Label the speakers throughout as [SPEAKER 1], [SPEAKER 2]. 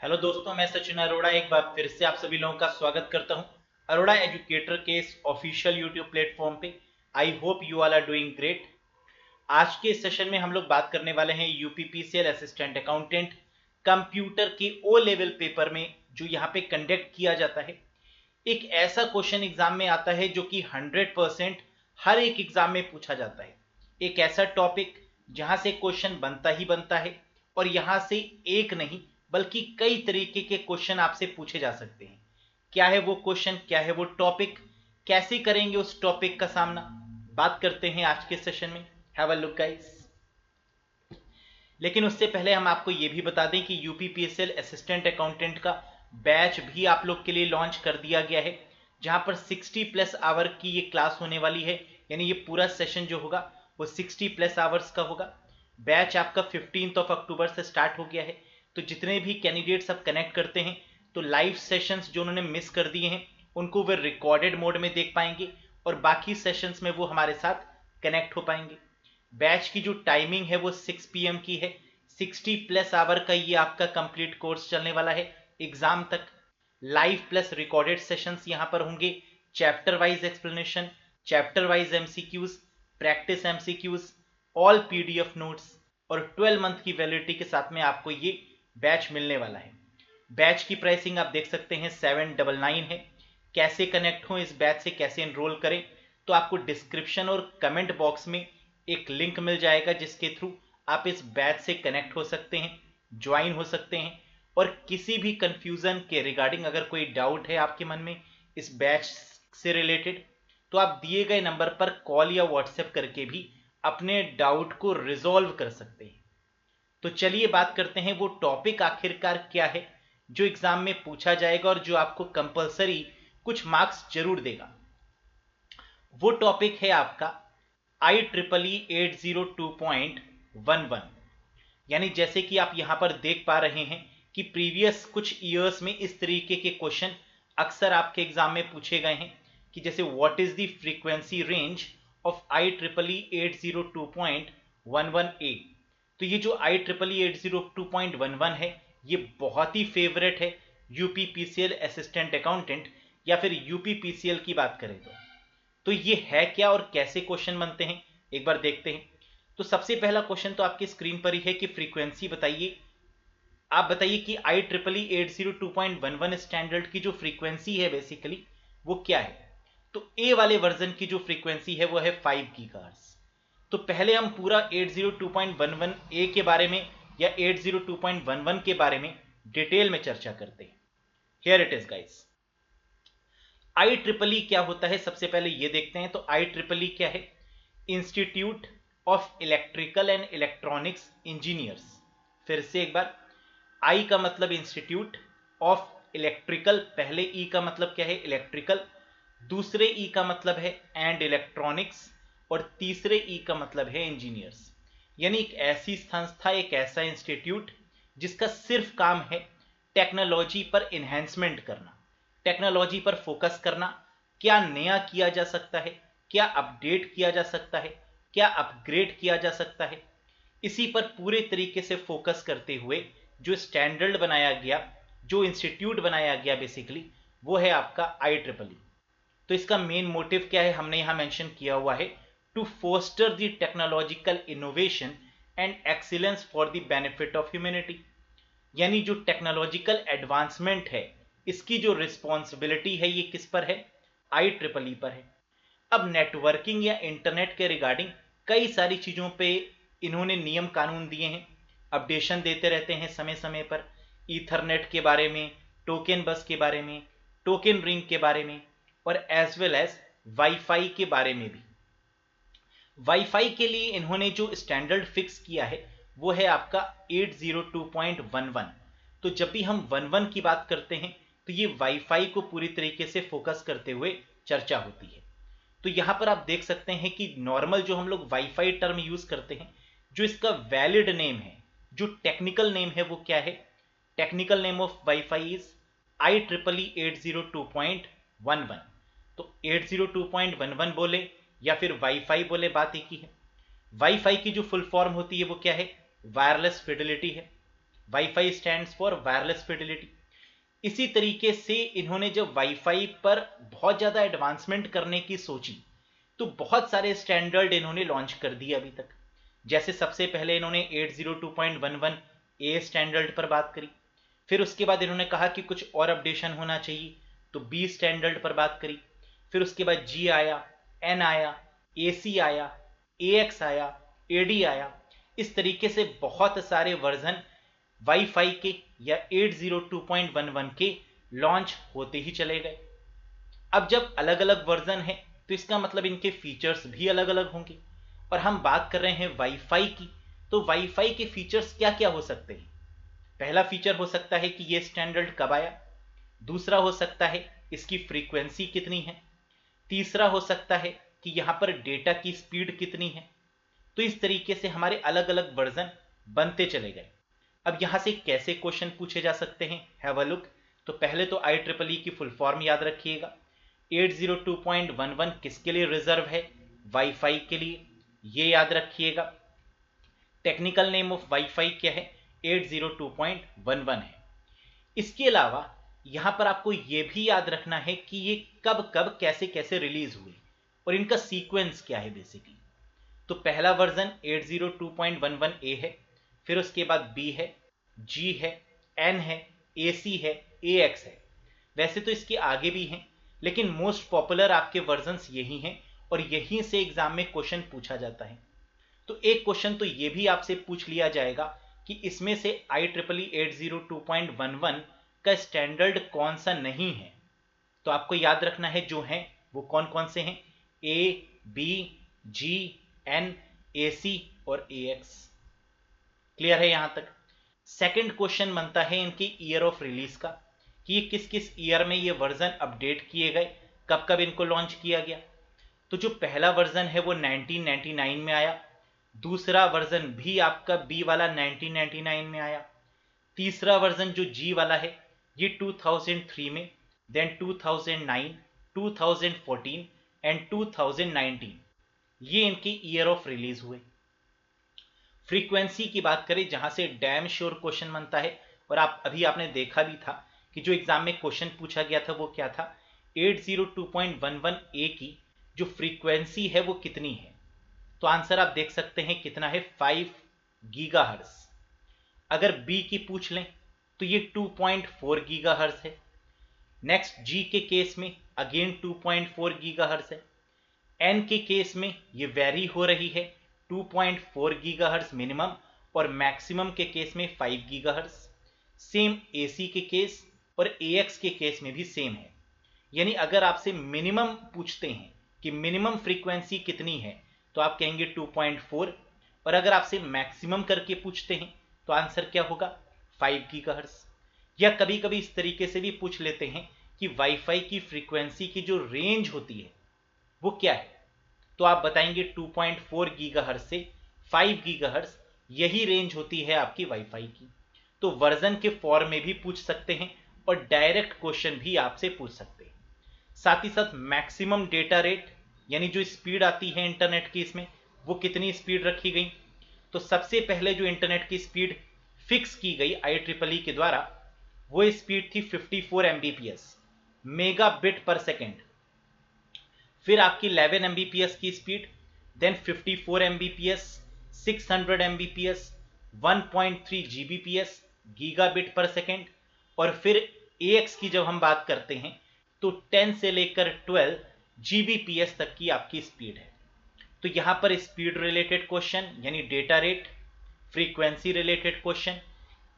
[SPEAKER 1] Hello दोस्तों, मैं सचिन अरोड़ा एक बार फिर से आप सभी लोगों का स्वागत करता हूं अरोड़ा एजुकेटर के इस ऑफिशियल यूट्यूब प्लेटफॉर्म पे। I hope you all are doing great. आज के इस सेशन में हम लोग बात करने वाले हैं यूपीपीसीएल असिस्टेंट अकाउंटेंट कंप्यूटर के ओ लेवल पेपर में जो यहाँ पे कंडक्ट किया जाता है। एक ऐसा क्वेश्चन एग्जाम में आता है जो कि 100% हर एक एग्जाम में पूछा जाता है। एक ऐसा टॉपिक जहां से क्वेश्चन बनता ही बनता है और यहां से एक नहीं बल्कि कई तरीके के क्वेश्चन आपसे पूछे जा सकते हैं। क्या है वो क्वेश्चन, क्या है वो टॉपिक, कैसे करेंगे उस टॉपिक का सामना, बात करते हैं आज के सेशन में। Have a look guys. लेकिन उससे पहले हम आपको ये भी बता दें कि यूपीपीएसएल असिस्टेंट अकाउंटेंट का बैच भी आप लोग के लिए लॉन्च कर दिया गया है, जहां पर 60+ आवर की ये क्लास होने वाली है। यानी ये पूरा सेशन जो होगा वो 60+ आवर्स का होगा। बैच आपका 15 अक्टूबर से स्टार्ट हो गया है। तो जितने भी कैंडिडेट्स अब कनेक्ट करते हैं तो लाइव सेशंस जो उन्होंने मिस कर दिए हैं उनको वे रिकॉर्डेड मोड में देख पाएंगे और बाकी सेशंस में वो हमारे साथ कनेक्ट हो पाएंगे। बैच की जो टाइमिंग है वो 6 PM की है। 60+ आवर का ये आपका कंप्लीट कोर्स चलने वाला है एग्जाम तक। लाइव प्लस रिकॉर्डेड सेशंस यहाँ पर होंगे। Chapter wise explanation, chapter wise MCQs, practice MCQs, all PDF notes और 12 मंथ की वैलिडिटी के साथ में आपको ये बैच मिलने वाला है। बैच की प्राइसिंग आप देख सकते हैं 799 है। कैसे कनेक्ट हो इस बैच से, कैसे एनरोल करें, तो आपको डिस्क्रिप्शन और कमेंट बॉक्स में एक लिंक मिल जाएगा जिसके थ्रू आप इस बैच से कनेक्ट हो सकते हैं, ज्वाइन हो सकते हैं। और किसी भी कंफ्यूजन के रिगार्डिंग अगर कोई डाउट है आपके मन में इस बैच से रिलेटेड तो आप दिए गए नंबर पर कॉल या व्हाट्सएप करके भी अपने डाउट को रिजॉल्व कर सकते हैं। तो चलिए बात करते हैं वो टॉपिक आखिरकार क्या है जो एग्जाम में पूछा जाएगा और जो आपको कंपलसरी कुछ मार्क्स जरूर देगा। वो टॉपिक है आपका IEEE 802.11। यानी जैसे कि आप यहां पर देख पा रहे हैं कि प्रीवियस कुछ ईयर्स में इस तरीके के क्वेश्चन अक्सर आपके एग्जाम में पूछे गए हैं कि जैसे what is the frequency range of IEEE 802.11A। तो ये जो IEEE 802.11 है ये बहुत ही फेवरेट है यूपीपीसीएल असिस्टेंट अकाउंटेंट या फिर यूपीपीसीएल की बात करें तो ये है क्या और कैसे क्वेश्चन बनते हैं एक बार देखते हैं। तो सबसे पहला क्वेश्चन तो आपकी स्क्रीन पर ही है कि फ्रीक्वेंसी बताइए। आप बताइए कि IEEE 802.11 स्टैंडर्ड की जो फ्रीक्वेंसी है बेसिकली वो क्या है। तो ए वाले वर्जन की जो फ्रीक्वेंसी है वो है 5 गीगाहर्ट्ज। तो पहले हम पूरा 802.11 ए के बारे में या 802.11 के बारे में डिटेल में चर्चा करते हैं। Here it is guys. IEEE क्या होता है सबसे पहले ये देखते हैं। तो IEEE क्या है? Institute of electrical and electronics engineers. फिर से एक बार, आई का मतलब इंस्टीट्यूट ऑफ इलेक्ट्रिकल, पहले ई का मतलब क्या है? इलेक्ट्रिकल, दूसरे ई का मतलब है एंड इलेक्ट्रॉनिक्स और तीसरे ई का मतलब है इंजीनियर्स। यानी एक ऐसी संस्था, एक ऐसा इंस्टीट्यूट जिसका सिर्फ काम है टेक्नोलॉजी पर इन्हेंसमेंट करना, टेक्नोलॉजी पर फोकस करना। क्या नया किया जा सकता है, क्या अपडेट किया जा सकता है, क्या अपग्रेड किया जा सकता है, इसी पर पूरे तरीके से फोकस करते हुए जो स्टैंडर्ड बनाया गया, जो इंस्टीट्यूट बनाया गया बेसिकली वो है आपका IEEE। तो इसका मेन मोटिव क्या है हमने यहां मेंशन किया हुआ है, to foster the technological innovation and excellence for the benefit of humanity. यानी जो टेक्नोलॉजिकल एडवांसमेंट है इसकी जो रिस्पॉन्सिबिलिटी है ये किस पर है? IEEE पर है। अब नेटवर्किंग या इंटरनेट के रिगार्डिंग कई सारी चीजों पे इन्होंने नियम कानून दिए हैं, अपडेशन देते रहते हैं समय समय पर। ईथरनेट के बारे में, टोकन बस के बारे में, टोकन रिंग के बारे में और एज वेल एज वाईफाई के बारे में भी। वाईफाई के लिए इन्होंने जो स्टैंडर्ड फिक्स किया है वो है आपका 802.11। तो जब भी हम 11 की बात करते हैं तो ये वाईफाई को पूरी तरीके से फोकस करते हुए चर्चा होती है। तो यहां पर आप देख सकते हैं कि नॉर्मल जो हम लोग वाईफाई टर्म यूज करते हैं, जो इसका वैलिड नेम है, जो टेक्निकल नेम है वो क्या है? Technical name of wifi is IEEE 802.11। तो 802.11 बोले या फिर वाईफाई बोले, बात एक ही है। वाईफाई की जो फुल फॉर्म होती है वो क्या है? वायरलेस फिडेलिटी है। Wifi stands for wireless Fidelity. इसी तरीके से इन्होंने जब वाईफाई पर बहुत ज़्यादा एडवांसमेंट करने की सोची तो बहुत सारे स्टैंडर्ड इन्होंने लॉन्च कर दिए अभी तक। जैसे सबसे पहले इन्होंने 802.11 ए स्टैंडर्ड पर बात करी, फिर उसके बाद इन्होंने कहा कि कुछ और अपडेशन होना चाहिए तो बी स्टैंडर्ड पर बात करी, फिर उसके बाद जी आया, एन आया, ए सी आया, ए एक्स आया, ए डी आया। इस तरीके से बहुत सारे वर्जन वाईफाई के या 802.11 के लॉन्च होते ही चले गए। अब जब अलग अलग वर्जन है तो इसका मतलब इनके फीचर्स भी अलग अलग होंगे। और हम बात कर रहे हैं वाईफाई की, तो वाईफाई के फीचर्स क्या क्या हो सकते हैं। पहला फीचर हो सकता है कि ये स्टैंडर्ड कब आया, दूसरा हो सकता है इसकी फ्रीक्वेंसी कितनी है, तीसरा हो सकता है कि यहाँ पर डेटा की स्पीड कितनी है। तो इस तरीके से हमारे अलग अलग वर्जन बनते चले गए। अब यहाँ से कैसे क्वेश्चन पूछे जा सकते हैं, हैव अ लुक। तो पहले तो IEEE की फुल फॉर्म याद रखिएगा। 802.11 किसके लिए रिजर्व है, वाईफाई के लिए, ये याद रखिएगा। टेक्निकल नेम ऑफ वाईफाई क्या है, 802.11 है। इसके अलावा यहाँ पर आपको ये भी याद रखना है कि ये कब कब कैसे कैसे रिलीज हुए और इनका सीक्वेंस क्या है बेसिकली। तो पहला वर्जन 802.11 ए है, फिर उसके बाद बी है, जी है, एन है, ए सी है, ए एक्स है। वैसे तो इसके आगे भी हैं लेकिन मोस्ट पॉपुलर आपके वर्जन्स यही हैं और यहीं से एग्जाम में क्वेश्चन पूछा जाता है। तो एक क्वेश्चन तो ये भी आपसे पूछ लिया जाएगा कि इसमें से IEEE 802.11 का स्टैंडर्ड कौन सा नहीं है। तो आपको याद रखना है जो है वो कौन कौन से हैं, ए, बी, जी, एन, ए सी और ए एक्स। क्लियर है यहां तक। सेकंड क्वेश्चन बनता है इनकी ईयर ऑफ रिलीज का, कि ये किस किस ईयर में ये वर्जन अपडेट किए गए, कब कब इनको लॉन्च किया गया। तो जो पहला वर्जन है वो 1999 में आया, दूसरा वर्जन भी आपका बी वाला 1999 में आया, तीसरा वर्जन जो जी वाला है ये 2003 में, देन 2009, 2014 एंड 2019 ये इनकी ईयर ऑफ रिलीज हुए। फ्रीक्वेंसी की बात करें जहां से डैम श्योर क्वेश्चन बनता है, और अभी आपने देखा भी था कि जो एग्जाम में क्वेश्चन पूछा गया था वो क्या था, 802.11 ए की जो फ्रीक्वेंसी है वो कितनी है। तो आंसर आप देख सकते हैं कितना है, 5 गीगाहर्ट्ज। अगर बी की पूछ लें तो ये 2.4 गीगाहर्ट्ज है। नेक्स्ट जी के केस में अगेन 2.4 गीगाहर्ट्ज है। एन के केस में ये वेरी हो रही है, 2.4 गीगाहर्ट्ज मिनिमम और मैक्सिमम के केस में 5 गीगाहर्ट्ज। सेम एसी के केस और एएक्स के केस में भी सेम है। यानी अगर आपसे मिनिमम पूछते हैं कि मिनिमम फ्रीक्वेंसी कितनी है तो आप कहेंगे 2.4, और अगर आपसे मैक्सिमम करके पूछते हैं तो आंसर क्या होगा, 5 गीगाहर्ट्ज। या कभी कभी इस तरीके से भी पूछ लेते हैं कि वाईफाई की फ्रीक्वेंसी की जो रेंज होती है वो क्या है, तो आप बताएंगे 2.4 गीगाहर्ट्ज से 5 गीगाहर्ट्ज, यही रेंज होती है आपकी वाईफाई की। तो वर्जन के फॉर्म में भी पूछ सकते हैं और डायरेक्ट क्वेश्चन भी आपसे पूछ सकते हैं। साथ ही साथ मैक्सिमम डेटा रेट यानी जो स्पीड आती है इंटरनेट की, इसमें वो कितनी स्पीड रखी गई। तो सबसे पहले जो इंटरनेट की स्पीड फिक्स की गई IEEE के द्वारा वो स्पीड थी 54 Mbps, megabit per second. फिर आपकी 11 Mbps की speed, then 54 Mbps, 600 Mbps, 1.3 Gbps gigabit per second, और फिर AX की जब हम बात करते हैं तो 10 से लेकर 12 Gbps तक की आपकी स्पीड है। तो यहां पर स्पीड रिलेटेड क्वेश्चन यानी data rate, frequency related question,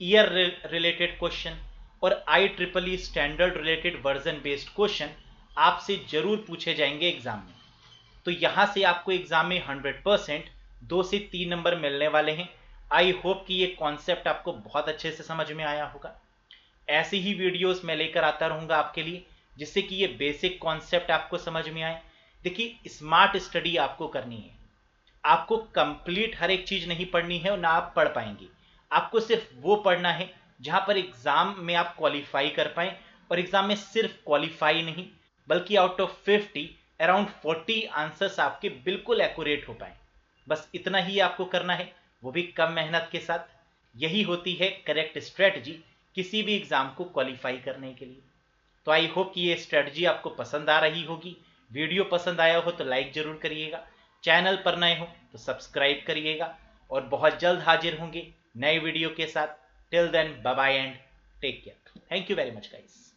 [SPEAKER 1] year related question और IEEE standard related version based question आपसे जरूर पूछे जाएंगे एग्जाम में। तो यहां से आपको एग्जाम में 100% 2 से 3 नंबर मिलने वाले हैं। आई होप कि ये कॉन्सेप्ट आपको बहुत अच्छे से समझ में आया होगा। ऐसी ही वीडियोस मैं लेकर आता रहूंगा आपके लिए जिससे कि ये बेसिक कॉन्सेप्ट आपको समझ में आए। देखिए, स्मार्ट स्टडी आपको करनी है, आपको कंप्लीट हर एक चीज नहीं पढ़नी है और ना आप पढ़ पाएंगे। आपको सिर्फ वो पढ़ना है जहां पर एग्जाम में आप क्वालिफाई कर पाए, और एग्जाम में सिर्फ क्वालिफाई नहीं बल्कि आउट ऑफ 50 अराउंड 40 आंसर्स आपके बिल्कुल एक्यूरेट हो पाए। बस इतना ही आपको करना है, वो भी कम मेहनत के साथ। यही होती है करेक्ट स्ट्रेटजी किसी भी एग्जाम को क्वालिफाई करने के लिए। तो आई होप कि ये स्ट्रेटजी आपको पसंद आ रही होगी। वीडियो पसंद आया हो तो लाइक जरूर करिएगा, चैनल पर नए हो तो सब्सक्राइब करिएगा, और बहुत जल्द हाजिर होंगे नए वीडियो के साथ। Till then bye bye and take care. Thank you very much guys.